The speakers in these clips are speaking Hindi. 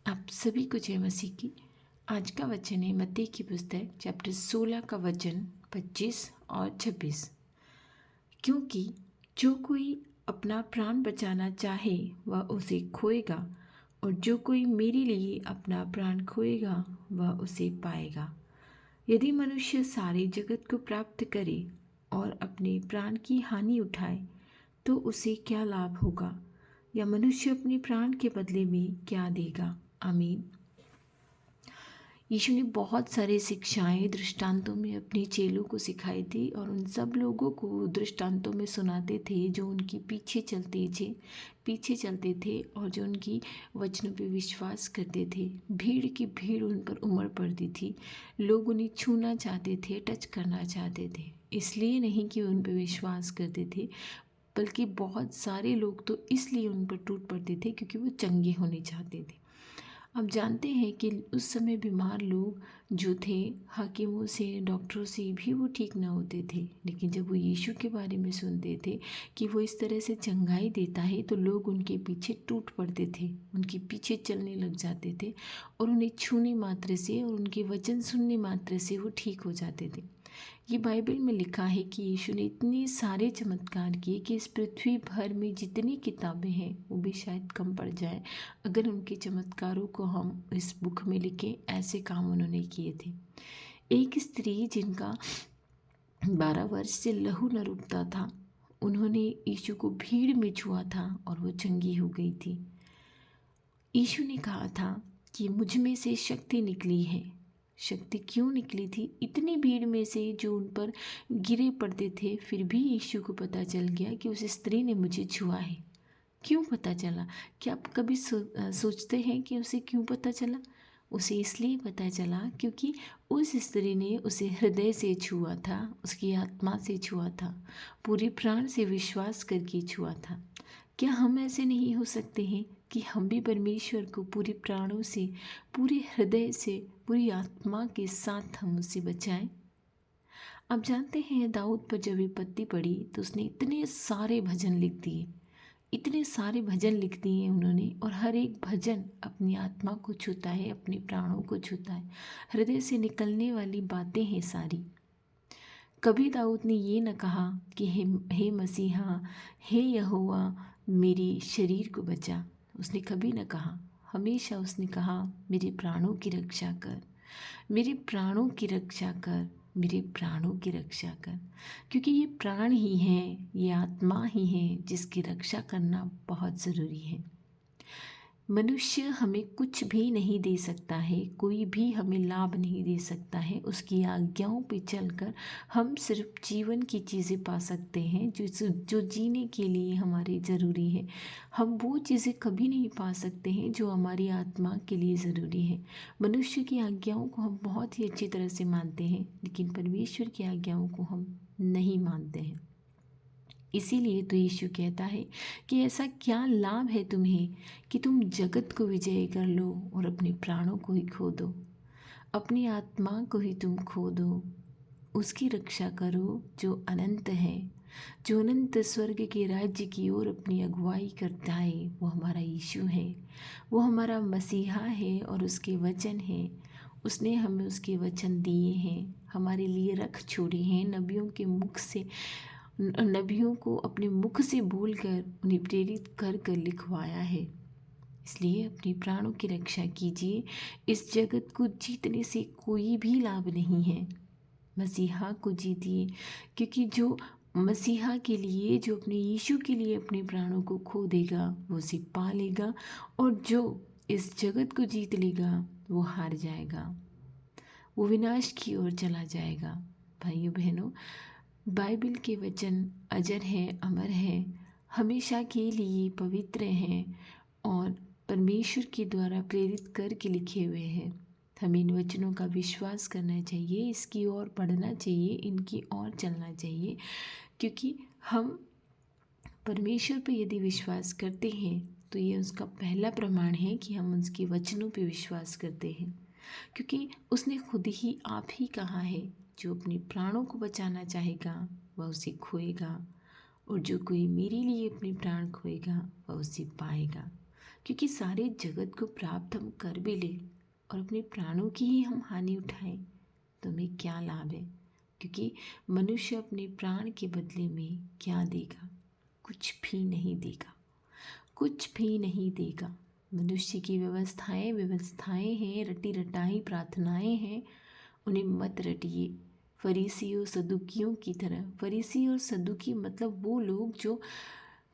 आप सभी को जय मसीह की। आज का वचन है मत्ती की पुस्तक चैप्टर 16 का वचन 25 और 26। क्योंकि जो कोई अपना प्राण बचाना चाहे वह उसे खोएगा, और जो कोई मेरे लिए अपना प्राण खोएगा वह उसे पाएगा। यदि मनुष्य सारे जगत को प्राप्त करे और अपने प्राण की हानि उठाए तो उसे क्या लाभ होगा, या मनुष्य अपने प्राण के बदले में क्या देगा। आमीन। यीशु ने बहुत सारे शिक्षाएं दृष्टांतों में अपने चेलों को सिखाई थी, और उन सब लोगों को दृष्टांतों में सुनाते थे जो उनके पीछे चलते थे और जो उनकी वचनों पे विश्वास करते थे। भीड़ की भीड़ उन पर उमड़ पड़ती थी। लोग उन्हें छूना चाहते थे, टच करना चाहते थे। इसलिए नहीं कि उन पर विश्वास करते थे, बल्कि बहुत सारे लोग तो इसलिए उन पर टूट पड़ते थे क्योंकि वो चंगे होने चाहते थे। अब जानते हैं कि उस समय बीमार लोग जो थे, हकीमों से, डॉक्टरों से भी वो ठीक न होते थे। लेकिन जब वो यीशु के बारे में सुनते थे कि वो इस तरह से चंगाई देता है, तो लोग उनके पीछे टूट पड़ते थे, उनके पीछे चलने लग जाते थे, और उन्हें छूने मात्र से और उनके वचन सुनने मात्र से वो ठीक हो जाते थे। ये बाइबल में लिखा है कि यीशु ने इतने सारे चमत्कार किए कि इस पृथ्वी भर में जितनी किताबें हैं वो भी शायद कम पड़ जाए अगर उनके चमत्कारों को हम इस बुक में लिखें। ऐसे काम उन्होंने किए थे। एक स्त्री जिनका 12 वर्ष से लहू न रुकता था, उन्होंने यीशु को भीड़ में छुआ था और वो चंगी हो गई थी। यीशु ने कहा था कि मुझ में से शक्ति निकली है। शक्ति क्यों निकली थी? इतनी भीड़ में से जो उन पर गिरे पड़ते थे, फिर भी यीशु को पता चल गया कि उस स्त्री ने मुझे छुआ है। क्यों पता चला? क्या आप कभी सोचते हैं कि उसे क्यों पता चला? उसे इसलिए पता चला क्योंकि उस स्त्री ने उसे हृदय से छुआ था, उसकी आत्मा से छुआ था, पूरे प्राण से विश्वास करके छुआ था। क्या हम ऐसे नहीं हो सकते हैं कि हम भी परमेश्वर को पूरे प्राणों से, पूरे हृदय से, पूरी आत्मा के साथ हम उसे बचाएं? आप जानते हैं, दाऊद पर जब विपत्ति पड़ी तो उसने इतने सारे भजन लिख दिए, इतने सारे भजन लिख दिए उन्होंने, और हर एक भजन अपनी आत्मा को छूता है, अपने प्राणों को छूता है। हृदय से निकलने वाली बातें हैं सारी। कभी दाऊद ने ये न कहा कि हे मसीहा, हे यहोवा, मेरी शरीर को बचा। उसने कभी न कहा। हमेशा उसने कहा, मेरे प्राणों की रक्षा कर, मेरे प्राणों की रक्षा कर, मेरे प्राणों की रक्षा कर। क्योंकि ये प्राण ही हैं, ये आत्मा ही है जिसकी रक्षा करना बहुत ज़रूरी है। मनुष्य हमें कुछ भी नहीं दे सकता है, कोई भी हमें लाभ नहीं दे सकता है। उसकी आज्ञाओं पे चलकर हम सिर्फ जीवन की चीज़ें पा सकते हैं जो जीने के लिए हमारे ज़रूरी है। हम वो चीज़ें कभी नहीं पा सकते हैं जो हमारी आत्मा के लिए ज़रूरी है। मनुष्य की आज्ञाओं को हम बहुत ही अच्छी तरह से मानते हैं, लेकिन परमेश्वर की आज्ञाओं को हम नहीं मानते हैं। इसीलिए तो यीशु कहता है कि ऐसा क्या लाभ है तुम्हें कि तुम जगत को विजय कर लो और अपने प्राणों को ही खो दो। अपनी आत्मा को ही तुम खो दो, उसकी रक्षा करो जो अनंत है, जो अनंत स्वर्ग के राज्य की ओर अपनी अगुवाई करता है। वो हमारा यीशु है, वो हमारा मसीहा है और उसके वचन हैं। उसने हमें उसके वचन दिए हैं, हमारे लिए रख छोड़े हैं। नबियों को अपने मुख से बोलकर उन्हें प्रेरित कर कर लिखवाया है। इसलिए अपने प्राणों की रक्षा कीजिए। इस जगत को जीतने से कोई भी लाभ नहीं है। मसीहा को जीतिए, क्योंकि जो मसीहा के लिए, जो अपने यीशु के लिए अपने प्राणों को खो देगा वो उसे पा लेगा, और जो इस जगत को जीत लेगा वो हार जाएगा, वो विनाश की ओर चला जाएगा। भाइयों बहनों, बाइबल के वचन अजर हैं, अमर हैं, हमेशा के लिए पवित्र हैं और परमेश्वर के द्वारा प्रेरित करके लिखे हुए हैं। हमें इन वचनों का विश्वास करना चाहिए, इसकी ओर पढ़ना चाहिए, इनकी ओर चलना चाहिए, क्योंकि हम परमेश्वर पर यदि विश्वास करते हैं तो ये उसका पहला प्रमाण है कि हम उसके वचनों पर विश्वास करते हैं। क्योंकि उसने खुद ही आप ही कहा है, जो अपने प्राणों को बचाना चाहेगा वह उसे खोएगा, और जो कोई मेरे लिए अपने प्राण खोएगा वह उसे पाएगा। क्योंकि सारे जगत को प्राप्त हम कर भी ले और अपने प्राणों की ही हम हानि उठाएं तो हमें क्या लाभ है? क्योंकि मनुष्य अपने प्राण के बदले में क्या देगा? कुछ भी नहीं देगा, कुछ भी नहीं देगा। मनुष्य की व्यवस्थाएं हैं, रटी रटाई प्रार्थनाएं हैं, उन्हें मत रटिए फरीसी और सदुकियों की तरह। फरीसी और सदुकी मतलब वो लोग जो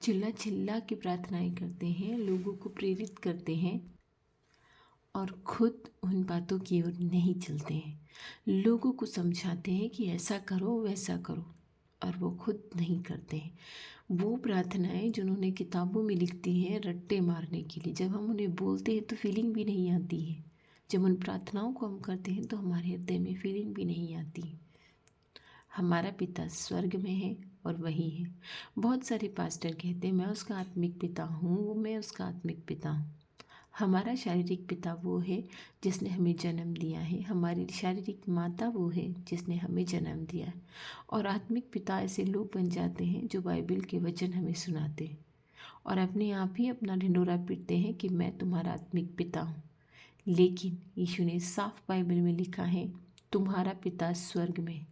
चिल्ला चिल्ला के प्रार्थनाएं करते हैं, लोगों को प्रेरित करते हैं और खुद उन बातों की ओर नहीं चलते हैं। लोगों को समझाते हैं कि ऐसा करो वैसा करो और वो खुद नहीं करते हैं। वो प्रार्थनाएं जिन्होंने किताबों में लिख दी हैं रट्टे मारने के लिए, जब हम उन्हें बोलते हैं तो फीलिंग भी नहीं आती है। जब उन प्रार्थनाओं को हम करते हैं तो हमारे हृदय में फीलिंग भी नहीं आती। हमारा पिता स्वर्ग में है और वही है। बहुत सारे पास्टर कहते हैं मैं उसका आत्मिक पिता हूँ, मैं उसका आत्मिक पिता हूँ। हमारा शारीरिक पिता वो है जिसने हमें जन्म दिया है, हमारी शारीरिक माता वो है जिसने हमें जन्म दिया है। और आत्मिक पिता ऐसे लोग बन जाते हैं जो बाइबल के वचन हमें सुनाते हैं और अपने आप ही अपना ढिंढोरा पीटते हैं कि मैं तुम्हारा आत्मिक पिता हूँ। लेकिन यीशु ने साफ बाइबल में लिखा है तुम्हारा पिता स्वर्ग में है।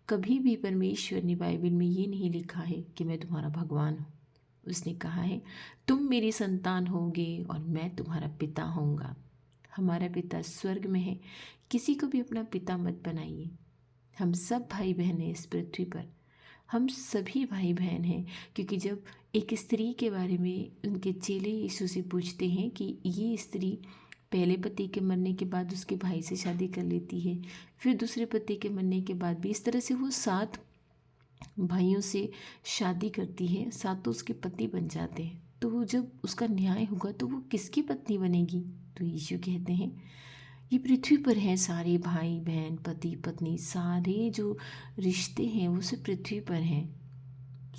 कभी भी परमेश्वर ने बाइबल में ये नहीं लिखा है कि मैं तुम्हारा भगवान हूँ। उसने कहा है तुम मेरी संतान होगे और मैं तुम्हारा पिता होऊंगा। हमारा पिता स्वर्ग में है। किसी को भी अपना पिता मत बनाइए। हम सब भाई बहन हैं इस पृथ्वी पर, हम सभी भाई बहन हैं। क्योंकि जब एक स्त्री के बारे में उनके चेले यीशु से पूछते हैं कि ये स्त्री पहले पति के मरने के बाद उसके भाई से शादी कर लेती है, फिर दूसरे पति के मरने के बाद भी इस तरह से वो 7 भाइयों से शादी करती है, सातों उसके पति बन जाते हैं, तो वो जब उसका न्याय होगा तो वो किसकी पत्नी बनेगी? तो यीशु कहते हैं ये पृथ्वी पर है सारे भाई बहन पति पत्नी सारे जो रिश्ते हैं वो सिर्फ पृथ्वी पर हैं।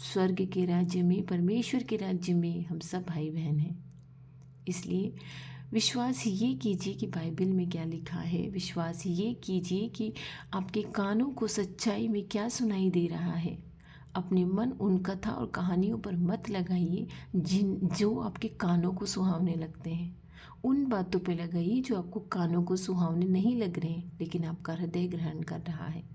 स्वर्ग के राज्य में, परमेश्वर के राज्य में हम सब भाई बहन हैं। इसलिए विश्वास ये कीजिए कि बाइबल में क्या लिखा है। विश्वास ये कीजिए कि आपके कानों को सच्चाई में क्या सुनाई दे रहा है। अपने मन उन कथा और कहानियों पर मत लगाइए जो आपके कानों को सुहावने लगते हैं। उन बातों पे लगाइए जो आपको कानों को सुहावने नहीं लग रहे हैं लेकिन आपका हृदय ग्रहण कर रहा है।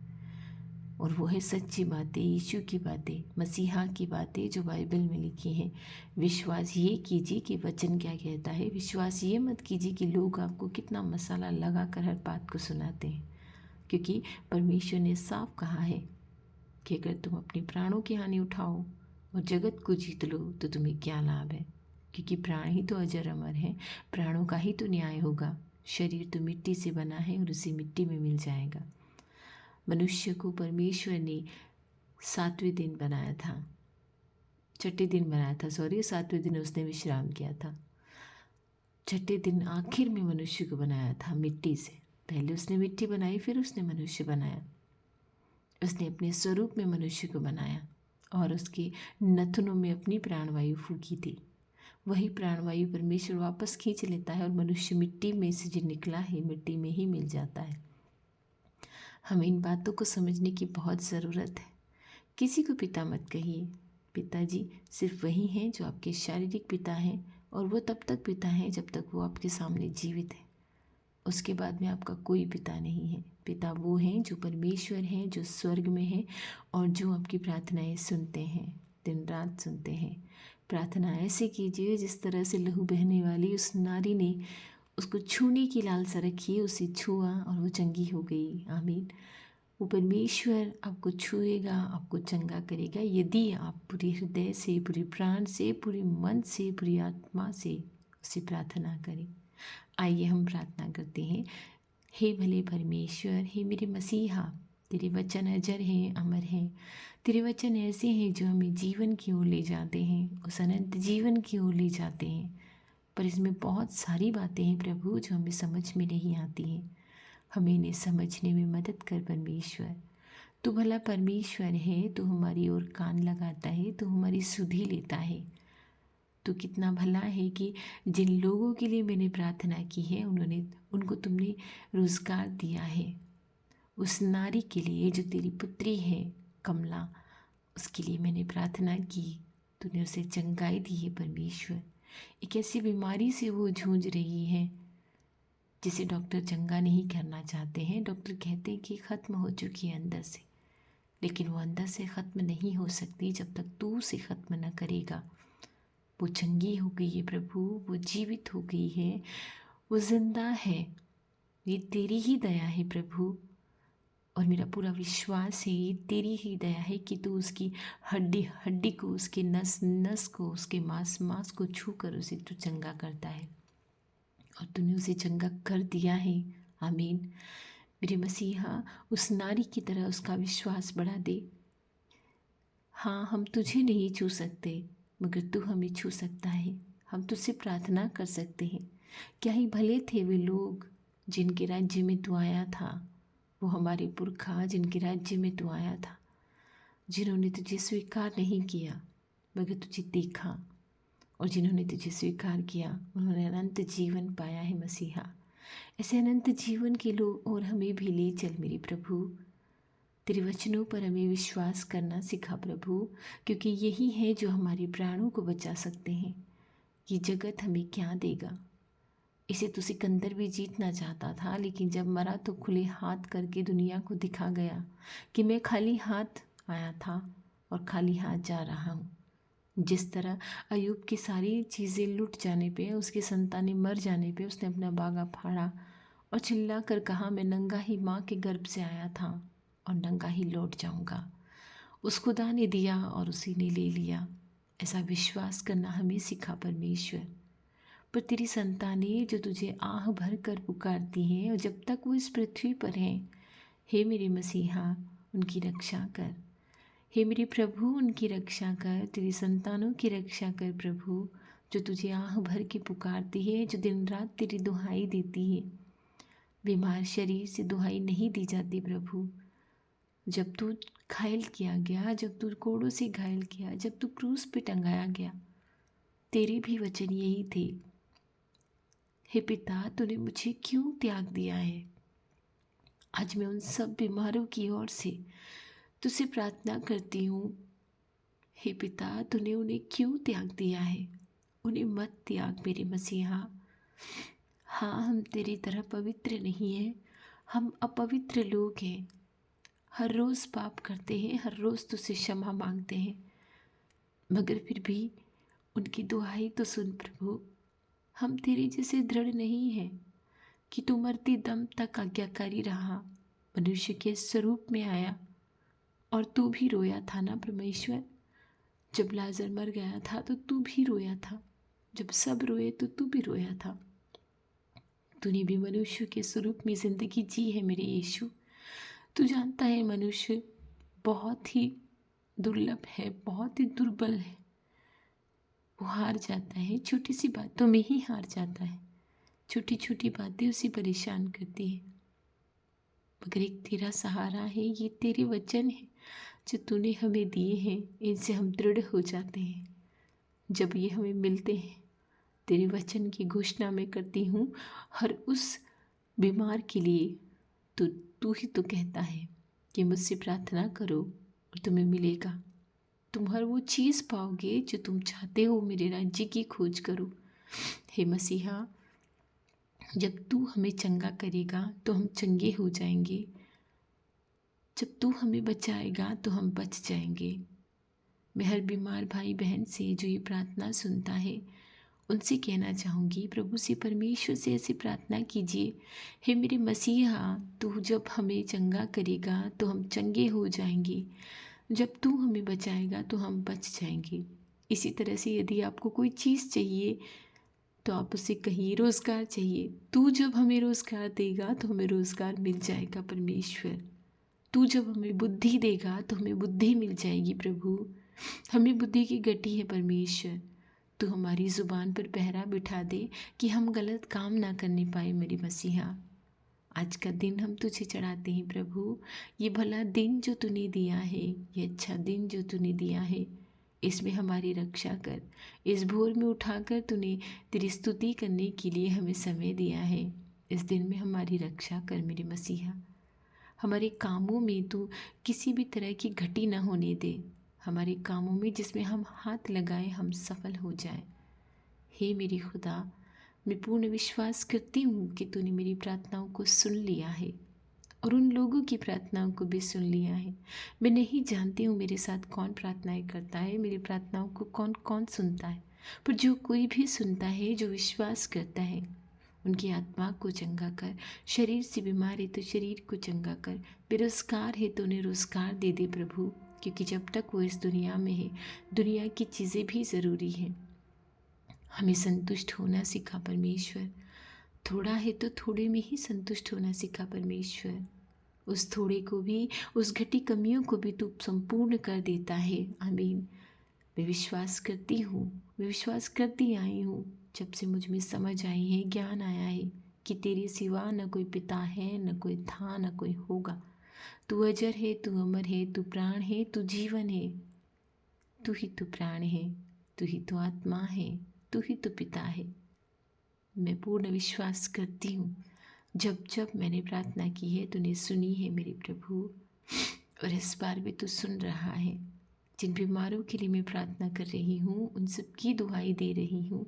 और वो है सच्ची बातें, यीशु की बातें, मसीहा की बातें जो बाइबल में लिखी हैं। विश्वास ये कीजिए कि वचन क्या कहता है। विश्वास ये मत कीजिए कि लोग आपको कितना मसाला लगा कर हर बात को सुनाते हैं। क्योंकि परमेश्वर ने साफ कहा है कि अगर तुम अपने प्राणों की हानि उठाओ और जगत को जीत लो तो तुम्हें क्या लाभ है? क्योंकि प्राण ही तो अजर अमर है, प्राणों का ही तो न्याय होगा। शरीर तो मिट्टी से बना है और उसी मिट्टी में मिल जाएगा। मनुष्य को परमेश्वर ने 7वें दिन बनाया था, 6ठे दिन बनाया था, 7वें दिन उसने विश्राम किया था। 6ठे दिन आखिर में मनुष्य को बनाया था मिट्टी से। पहले उसने मिट्टी बनाई, फिर उसने मनुष्य बनाया। उसने अपने स्वरूप में मनुष्य को बनाया और उसके नथनों में अपनी प्राणवायु फूकी थी। वही प्राणवायु परमेश्वर वापस खींच लेता है और मनुष्य मिट्टी में से जो निकला है मिट्टी में ही मिल जाता है। हमें इन बातों को समझने की बहुत ज़रूरत है। किसी को पिता मत कहिए। पिताजी सिर्फ वही हैं जो आपके शारीरिक पिता हैं और वो तब तक पिता हैं जब तक वो आपके सामने जीवित है। उसके बाद में आपका कोई पिता नहीं है। पिता वो हैं जो परमेश्वर हैं, जो स्वर्ग में हैं और जो आपकी प्रार्थनाएं सुनते हैं, दिन रात सुनते हैं। प्रार्थना ऐसे कीजिए जिस तरह से लहू बहने वाली उस नारी ने उसको छूने की लालसा रखी, उसे छुआ और वो चंगी हो गई। आमीन। वो परमेश्वर आपको छुएगा, आपको चंगा करेगा यदि आप पूरे हृदय से, पूरे प्राण से, पूरे मन से, पूरी आत्मा से उसे प्रार्थना करें। आइए हम प्रार्थना करते हैं। हे भले परमेश्वर, हे मेरे मसीहा, तेरे वचन अजर हैं, अमर हैं। तेरे वचन ऐसे हैं जो हमें जीवन की ओर ले जाते हैं, उस अनंत जीवन की ओर ले जाते हैं। पर इसमें बहुत सारी बातें हैं प्रभु जो हमें समझ में नहीं आती हैं। हमें इन्हें समझने में मदद कर परमेश्वर। तू भला परमेश्वर है, तू हमारी ओर कान लगाता है, तू हमारी सुधि लेता है। तो कितना भला है कि जिन लोगों के लिए मैंने प्रार्थना की है उनको तुमने रोज़गार दिया है। उस नारी के लिए जो तेरी पुत्री है कमला, उसके लिए मैंने प्रार्थना की, तूने उसे चंगाई दी है परमेश्वर। एक ऐसी बीमारी से वो जूझ रही है जिसे डॉक्टर चंगा नहीं करना चाहते हैं। डॉक्टर कहते हैं कि ख़त्म हो चुकी है अंदर से, लेकिन वो अंदर से ख़त्म नहीं हो सकती जब तक तू उसे ख़त्म न करेगा। वो चंगी हो गई है प्रभु, वो जीवित हो गई है, वो जिंदा है। ये तेरी ही दया है प्रभु, और मेरा पूरा विश्वास है ये तेरी ही दया है कि तू उसकी हड्डी हड्डी को, उसके नस नस को, उसके मांस मांस को छू कर उसे तू चंगा करता है, और तूने उसे चंगा कर दिया है। आमीन। मेरे मसीहा, उस नारी की तरह उसका विश्वास बढ़ा दे। हाँ, हम तुझे नहीं छू सकते, मगर तू हमें छू सकता है। हम तुझसे प्रार्थना कर सकते हैं। क्या ही भले थे वे लोग जिनके राज्य में तू आया था, वो हमारे पुरखा जिनके राज्य में तू आया था, जिन्होंने तुझे स्वीकार नहीं किया मगर तुझे देखा, और जिन्होंने तुझे स्वीकार किया उन्होंने अनंत जीवन पाया है मसीहा। ऐसे अनंत जीवन के लोग और हमें भी ले चल मेरे प्रभु। तेरे वचनों पर हमें विश्वास करना सिखा प्रभु, क्योंकि यही है जो हमारे प्राणों को बचा सकते हैं। ये जगत हमें क्या देगा? इसे तो सिकंदर भी जीतना चाहता था, लेकिन जब मरा तो खुले हाथ करके दुनिया को दिखा गया कि मैं खाली हाथ आया था और खाली हाथ जा रहा हूँ। जिस तरह अयूब की सारी चीज़ें लुट जाने पे, उसकी संतानें मर जाने पे उसने अपना बागा फाड़ा और चिल्ला कर कहा, मैं नंगा ही माँ के गर्भ से आया था और नंगा ही लौट जाऊंगा। उस खुदा ने दिया और उसी ने ले लिया। ऐसा विश्वास करना हमें सिखा परमेश्वर। पर तेरी संतानें जो तुझे आह भर कर पुकारती हैं, और जब तक वो इस पृथ्वी पर हैं, हे मेरे मसीहा, उनकी रक्षा कर। हे मेरे प्रभु, उनकी रक्षा कर। तेरी संतानों की रक्षा कर प्रभु, जो तुझे आह भर के पुकारती है, जो दिन रात तेरी दुहाई देती है। बीमार शरीर से दुहाई नहीं दी जाती प्रभु। जब तू घायल किया गया, जब तू कोड़ों से घायल किया, जब तू क्रूस पे टंगाया गया, तेरे भी वचन यही थे, हे पिता, तूने मुझे क्यों त्याग दिया है? आज मैं उन सब बीमारों की ओर से तुझसे प्रार्थना करती हूँ, हे पिता, तूने उन्हें क्यों त्याग दिया है? उन्हें मत त्याग मेरे मसीहा। हाँ, हम तेरी तरह पवित्र नहीं हैं, हम अपवित्र लोग हैं। हर रोज़ पाप करते हैं, हर रोज़ तुझसे क्षमा मांगते हैं, मगर फिर भी उनकी दुहाई तो सुन प्रभु। हम तेरे जैसे दृढ़ नहीं हैं कि तू मरते दम तक आज्ञाकारी रहा, मनुष्य के स्वरूप में आया, और तू भी रोया था ना परमेश्वर। जब लाजर मर गया था तो तू भी रोया था, जब सब रोए तो तू भी रोया था। तूने भी मनुष्य के स्वरूप में ज़िंदगी जी है मेरे यीशु। तू जानता है मनुष्य बहुत ही दुर्लभ है, बहुत ही दुर्बल है। वो हार जाता है, छोटी सी बातों में ही हार जाता है। छोटी छोटी बातें उसे परेशान करती है, मगर एक तेरा सहारा है, ये तेरे वचन है जो तूने हमें दिए हैं। इनसे हम दृढ़ हो जाते हैं जब ये हमें मिलते हैं। तेरे वचन की घोषणा मैं करती हूँ हर उस बीमार के लिए। तो तू ही तो कहता है कि मुझसे प्रार्थना करो और तुम्हें मिलेगा। तुम हर वो चीज़ पाओगे जो तुम चाहते हो। मेरे राज्य की खोज करो हे मसीहा। जब तू हमें चंगा करेगा तो हम चंगे हो जाएंगे। जब तू हमें बचाएगा तो हम बच जाएंगे। मैं हर बीमार भाई बहन से जो ये प्रार्थना सुनता है उनसे कहना चाहूँगी, प्रभु से, परमेश्वर से ऐसी प्रार्थना कीजिए, हे मेरे मसीहा, तू जब हमें चंगा करेगा तो हम चंगे हो जाएंगे। जब तू हमें बचाएगा तो हम बच जाएंगे। इसी तरह से यदि आपको कोई चीज़ चाहिए तो आप उससे कहिए, रोज़गार चाहिए, तू जब हमें रोज़गार देगा तो हमें रोज़गार मिल जाएगा परमेश्वर। तू जब हमें बुद्धि देगा तो हमें बुद्धि मिल जाएगी प्रभु। हमें बुद्धि की गति है परमेश्वर। तू हमारी ज़ुबान पर पहरा बिठा दे कि हम गलत काम ना करने पाए मेरे मसीहा। आज का दिन हम तुझे चढ़ाते हैं प्रभु। ये भला दिन जो तूने दिया है, ये अच्छा दिन जो तूने दिया है, इसमें हमारी रक्षा कर। इस भोर में उठाकर तूने तेरी स्तुति करने के लिए हमें समय दिया है। इस दिन में हमारी रक्षा कर मेरे मसीहा। हमारे कामों में तू किसी भी तरह की घटी न होने दे। हमारे कामों में जिसमें हम हाथ लगाएं हम सफल हो जाएं। हे मेरे खुदा, मैं पूर्ण विश्वास करती हूँ कि तूने मेरी प्रार्थनाओं को सुन लिया है और उन लोगों की प्रार्थनाओं को भी सुन लिया है। मैं नहीं जानती हूँ मेरे साथ कौन प्रार्थनाएं करता है, मेरी प्रार्थनाओं को कौन कौन सुनता है, पर जो कोई भी सुनता है, जो विश्वास करता है, उनकी आत्मा को चंगा कर। शरीर से बीमार है तो शरीर को चंगा कर। बेरोजगार है तो उन्हें रोजगार दे दे प्रभु, क्योंकि जब तक वो इस दुनिया में है, दुनिया की चीज़ें भी ज़रूरी हैं। हमें संतुष्ट होना सिखा परमेश्वर। थोड़ा है तो थोड़े में ही संतुष्ट होना सिखा परमेश्वर। उस थोड़े को भी, उस घटी कमियों को भी तू संपूर्ण कर देता है। आमीन। मैं विश्वास करती हूँ, मैं विश्वास करती आई हूँ, जब से मुझ में समझ आई है, ज्ञान आया है कि तेरे सिवा न कोई पिता है, न कोई था, न कोई होगा। तू अजर है, तू अमर है, तू प्राण है, तू जीवन है। तू ही तो प्राण है, तू ही तो आत्मा है, तू ही तो पिता है। मैं पूर्ण विश्वास करती हूँ, जब जब मैंने प्रार्थना की है तूने सुनी है मेरे प्रभु, और इस बार भी तू सुन रहा है। जिन बीमारों के लिए मैं प्रार्थना कर रही हूँ, उन सब की दुआई दे रही हूँ।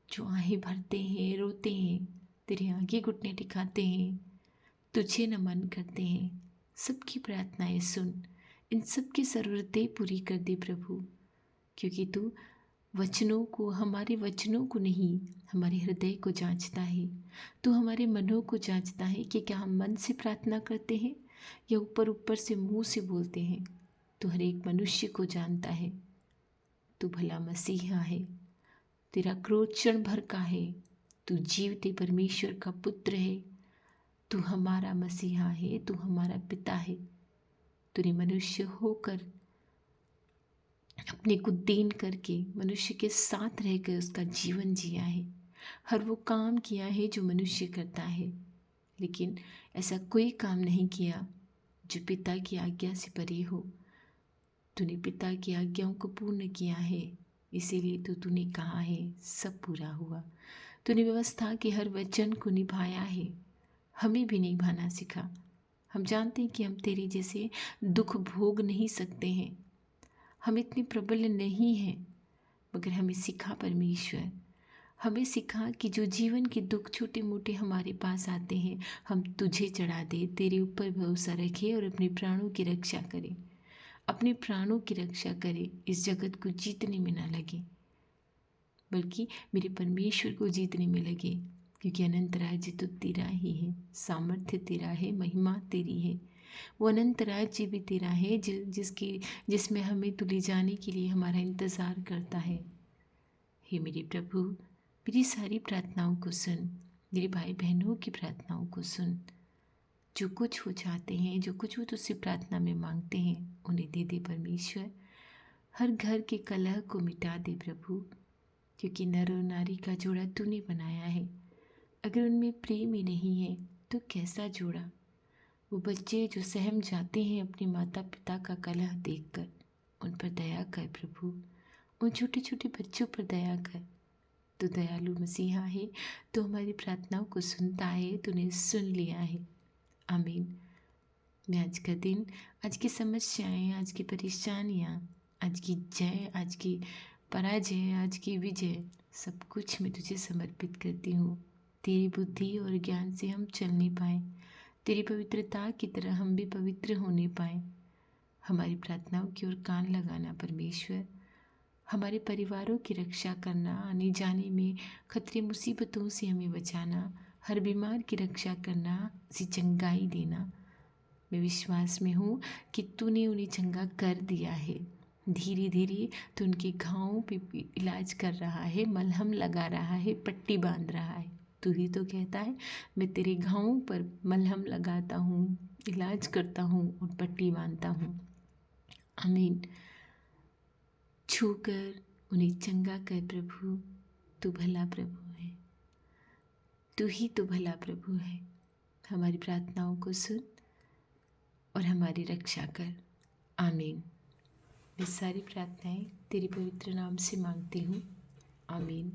जो आहें भरते हैं, रोते हैं, तेरे आगे घुटने टिकाते हैं, तुझे नमन करते हैं, सबकी प्रार्थनाएं सुन। इन सब की ज़रूरतें पूरी कर दे प्रभु, क्योंकि तू वचनों को, हमारे वचनों को नहीं, हमारे हृदय को जांचता है। तू हमारे मनों को जांचता है कि क्या हम मन से प्रार्थना करते हैं या ऊपर ऊपर से मुंह से बोलते हैं। तू हर एक मनुष्य को जानता है। तू भला मसीहा है, तेरा क्रोध क्षण भर का है। तू जीवते परमेश्वर का पुत्र है। तू हमारा मसीहा है, तू हमारा पिता है। तूने मनुष्य होकर अपने को दीन करके मनुष्य के साथ रहकर उसका जीवन जिया है। हर वो काम किया है जो मनुष्य करता है, लेकिन ऐसा कोई काम नहीं किया जो पिता की आज्ञा से परे हो। तूने पिता की आज्ञाओं को पूर्ण किया है, इसीलिए तो तूने कहा है सब पूरा हुआ। तूने व्यवस्था के हर वचन को निभाया है, हमें भी निभाना सिखा। हम जानते हैं कि हम तेरे जैसे दुख भोग नहीं सकते हैं, हम इतने प्रबल नहीं हैं, मगर हमें सिखा परमेश्वर, हमें सिखा कि जो जीवन के दुख छोटे मोटे हमारे पास आते हैं, हम तुझे चढ़ा दे, तेरे ऊपर भरोसा रखें और अपने प्राणों की रक्षा करें। अपने प्राणों की रक्षा करें, इस जगत को जीतने में ना लगे, बल्कि मेरे परमेश्वर को जीतने में लगे, क्योंकि अनंत राज्य तो तेरा ही है, सामर्थ्य तेरा है, महिमा तेरी है। वो अनंत राज्य भी तेरा है, जिसमें हमें तू ले जाने के लिए हमारा इंतज़ार करता है। हे मेरे प्रभु, मेरी सारी प्रार्थनाओं को सुन, मेरे भाई बहनों की प्रार्थनाओं को सुन। जो कुछ वो चाहते हैं, जो कुछ वो तुझसे प्रार्थना में मांगते हैं, उन्हें दे दे परमेश्वर। हर घर के कलह को मिटा दे प्रभु, क्योंकि नर और नारी का जोड़ा तूने बनाया है। अगर उनमें प्रेम ही नहीं है तो कैसा जोड़ा। वो बच्चे जो सहम जाते हैं अपने माता पिता का कलह देखकर, उन पर दया कर प्रभु, उन छोटे छोटे बच्चों पर दया कर। तो दयालु मसीहा है, तो हमारी प्रार्थनाओं को सुनता है, तूने सुन लिया है। आमीन। मैं आज का दिन, आज की समस्याएं, आज की परेशानियाँ, आज की जय, आज की पराजय, आज की विजय, सब कुछ मैं तुझे समर्पित करती हूँ। तेरी बुद्धि और ज्ञान से हम चल नहीं पाए, तेरी पवित्रता की तरह हम भी पवित्र होने पाए। हमारी प्रार्थनाओं की ओर कान लगाना परमेश्वर, हमारे परिवारों की रक्षा करना, आने जाने में खतरे मुसीबतों से हमें बचाना, हर बीमार की रक्षा करना, उसे चंगाई देना। मैं विश्वास में हूँ कि तूने उन्हें चंगा कर दिया है। धीरे धीरे तो उनके घावों पे इलाज कर रहा है, मलहम लगा रहा है, पट्टी बांध रहा है। तू ही तो कहता है, मैं तेरे घावों पर मलहम लगाता हूँ, इलाज करता हूँ और पट्टी बांधता हूँ। आमीन। छूकर उन्हें चंगा कर प्रभु, तू भला प्रभु है, तू ही तो भला प्रभु है। हमारी प्रार्थनाओं को सुन और हमारी रक्षा कर। आमीन। मैं सारी प्रार्थनाएं तेरे पवित्र नाम से मांगती हूँ। आमीन।